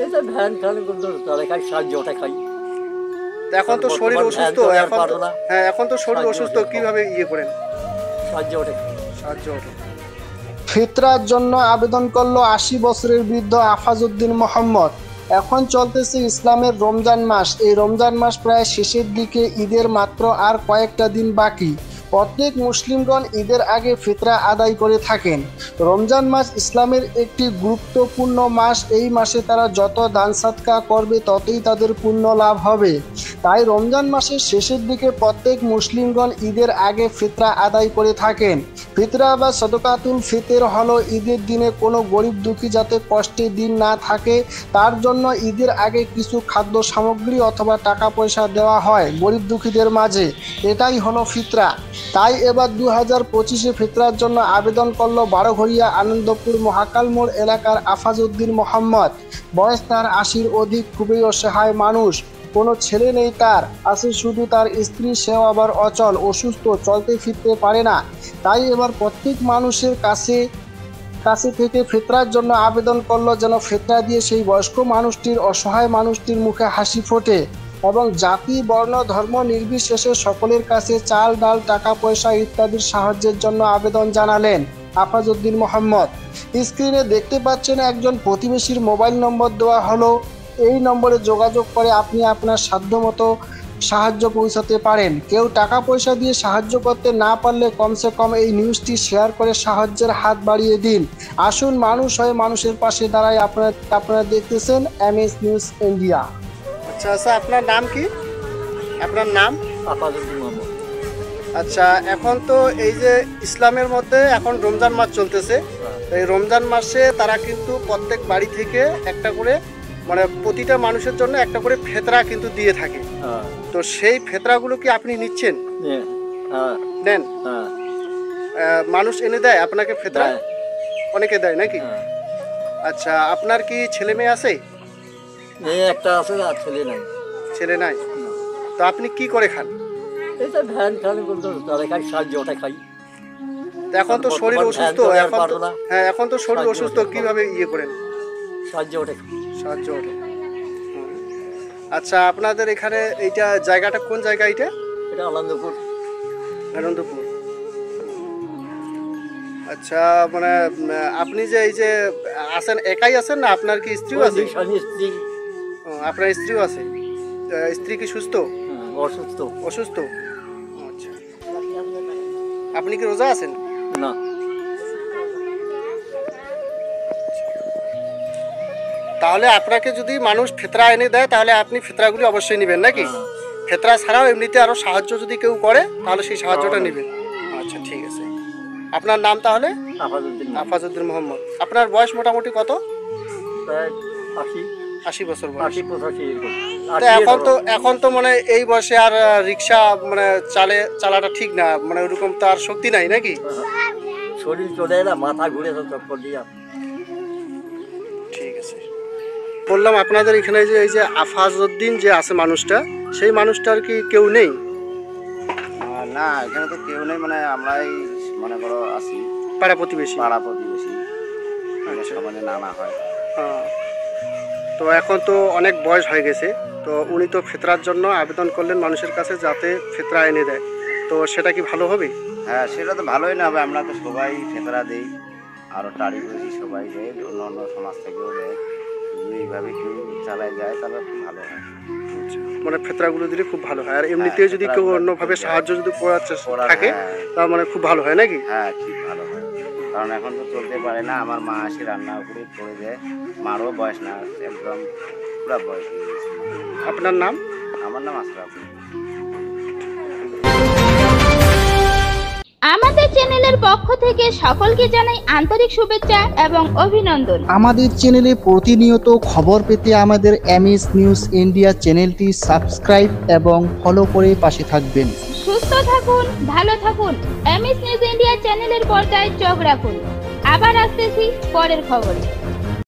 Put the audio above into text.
এই যে van fan তাহলে খাই, সাহায্য ওটা খাই। এখন তো শরীর অসুস্থ, এখন তো শরীর অসুস্থ, কিভাবে ইয়ে করেন? সাহায্য ওটা খাই। সাহায্য ওটা। ফিতরার জন্য আবেদন করলো ৮০ বছরের বৃদ্ধ আফাজউদ্দিন মোহাম্মদ। এখন চলতেছে ইসলামের রমজান মাস। এই রমজান মাস প্রায় শেষের দিকে, ঈদের মাত্র আর কয়েকটা দিন বাকি। প্রত্যেক মুসলিমগণ ঈদের আগে ফিতরা আদায় করে থাকেন। রমজান মাস ইসলামের একটি গুরুত্বপূর্ণ মাস। এই মাসে তারা যত দান সাদকা করবে ততই তাদের পুণ্য লাভ হবে। তাই রমজান মাসের শেষের দিকে প্রত্যেক মুসলিমগণ ঈদের আগে ফিতরা আদায় করে থাকেন। ফিতরা বা সদকাতুল ফিতর হলো ঈদের দিনে কোনো গরিব দুঃখী যাতে কষ্টের দিন না থাকে, তার জন্য ঈদের আগে কিছু খাদ্য সামগ্রী অথবা টাকা পয়সা দেওয়া হয় গরিব দুঃখীদের মাঝে। এটাই হলো ফিতরা। তাই এবার 2025-এ ফিতরার জন্য আবেদন করলো বারোঘরিয়া আনন্দপুর মহাকাল মোড় এলাকার আফাজউদ্দিন মোহাম্মদ। বয়স তার ৮০-র অধিক, খুবই অসহায় মানুষ। কোনো ছেলে নেই তার, আছে শুধু তার স্ত্রী, সেও আবার অচল, অসুস্থ, চলতে ফিরতে পারে না। তাই এবার প্রত্যেক মানুষের কাছে থেকে ফিতরার জন্য আবেদন করলো যেন ফিতরা দিয়ে সেই বয়স্ক মানুষটির, অসহায় মানুষটির মুখে হাসি ফোটে। এবং জাতি বর্ণ ধর্ম নির্বিশেষে সকলের কাছে চাল ডাল টাকা পয়সা ইত্যাদির সাহায্যের জন্য আবেদন জানালেন আফাজউদ্দিন মোহাম্মদ। স্ক্রিনে দেখতে পাচ্ছেন একজন প্রতিবেশীর মোবাইল নম্বর দেওয়া হলো। এই নম্বরে যোগাযোগ করে আপনি আপনার সাধ্যমতো সাহায্য পৌঁছাতে পারেন। কেউ টাকা পয়সা দিয়ে সাহায্য করতে না পারলে কমসে কম এই নিউজটি শেয়ার করে সাহায্যের হাত বাড়িয়ে দিন। আসুন মানুষ হয়ে মানুষের পাশে দাঁড়ায়। আপনারা দেখতেছেন MS নিউজ ইন্ডিয়া। আচ্ছা আচ্ছা, আপনার নাম কি? আপনার নাম? আফাজউদ্দিন মোহাম্মদ। আচ্ছা, এখন তো এই যে ইসলামের মধ্যে এখন রমজান মাস চলতেছে, এই রমজান মাসে তারা কিন্তু প্রত্যেক বাড়ি থেকে একটা করে, মানে প্রতিটা মানুষের জন্য একটা করে ফেতরা কিন্তু দিয়ে থাকে। তো সেই ফেতরাগুলো কি আপনি নিচ্ছেন? নেন? মানুষ এনে দেয় আপনাকে ফেতরা? অনেকে দেয় নাকি? আচ্ছা, আপনার কি ছেলে মেয়ে আছে? একটা আছে, আর ছেলে নাই। ছেলে নাই? তো আপনি কি করে খান? এই যে ভ্যান ফ্যান তাহলে খাই, সাহায্য ওটা খাই। এখন তো শরীর অসুস্থ, এখন তো শরীর অসুস্থ, কিভাবে ইয়ে করেন? সাহায্য ওটা খাই। সাহায্য ওটা। আচ্ছা, আপনাদের এখানে এইটা জায়গাটা কোন জায়গা? এটা আনন্দপুর। আনন্দপুর। আচ্ছা, মানে আপনি যে এই যে আছেন, একাই আছেন না আপনার কি স্ত্রীও আছে? স্ত্রী। আপনার স্ত্রীও আছে? স্ত্রী কি সুস্থ? অসুস্থ। অসুস্থ। আচ্ছা, আপনি কি রোজা আছেন? না। তাহলে আপনাকে যদি মানুষ ফিতরা এনে দেয় তাহলে আপনি ফিতরাগুলি অবশ্যই নেবেন নাকি? ফিতরা ছাড়াও এমনিতে আরো সাহায্য যদি কেউ করে তাহলে সেই সাহায্যটা নেবেন। আচ্ছা, ঠিক আছে। আপনার নাম তাহলে? আফাজউদ্দিন মোহাম্মদ। আপনার বয়স মোটামুটি কত? 80 বছর বয়স। এখন তো মানে এই বয়সে আর রিক্সা মানে চালাটা ঠিক না, মানে ওরকম তো আর শক্তি নাই নাকি? শরীর চলে এলা, মাথা ঘুরে চক্কর দিয়া। ঠিক আছে। বললাম আপনাদের এখানে যে এই যে আফাজউদ্দিন যে আছে মানুষটা, সেই মানুষটার কি কেউ নেই? না, এখানে তো কেউ নেই, মানে আমরাই মনে করো আছি, পাড়া প্রতিবেশী। সমাজে নানা হয়। তো এখন তো অনেক বয়স হয়ে গেছে, তো উনি তো ফিতরার জন্য আবেদন করলেন মানুষের কাছে যাতে ফিতরা এনে দেয়, তো সেটা কি ভালো হবে? হ্যাঁ, সেটা তো ভালোই না হবে। আমরা তো সবাই ফিতরা দিই, আরও টাড়ি বসি সবাই দেয়, অন্য অন্য সমাজ থেকেও দেয়। যদি এইভাবে কেউ চালায় যায় তাহলে খুব ভালো হয়। মানে ফিতরাগুলো দিলে খুব ভালো হয়। আর এমনিতে যদি কেউ অন্যভাবে সাহায্য যদি করার চেষ্টা থাকে তার মানে খুব ভালো হয় নাকি? হ্যাঁ, ঠিক ভালো হয়। কারণ এখন তো চলতে পারে না, আমার মা আসে রান্না করে পড়ে যায়, মারও বয়স না, একদম পুরো বয়স হয়ে গেছে। আপনার নাম? আমার নাম আশরাফ। আমাদের চ্যানেলের পক্ষ থেকে সকলকে জানাই আন্তরিক শুভেচ্ছা এবং অভিনন্দন। আমাদের চ্যানেলে প্রতিনিয়ত খবর পেতে আমাদের MS নিউজ ইন্ডিয়া চ্যানেলটি সাবস্ক্রাইব এবং ফলো করে পাশে থাকবেন। সুস্থ থাকুন, ভালো থাকুন। MS নিউজ ইন্ডিয়া চ্যানেলের পর্দায় চোখ রাখুন। আবার আসতেছি পরের খবরে।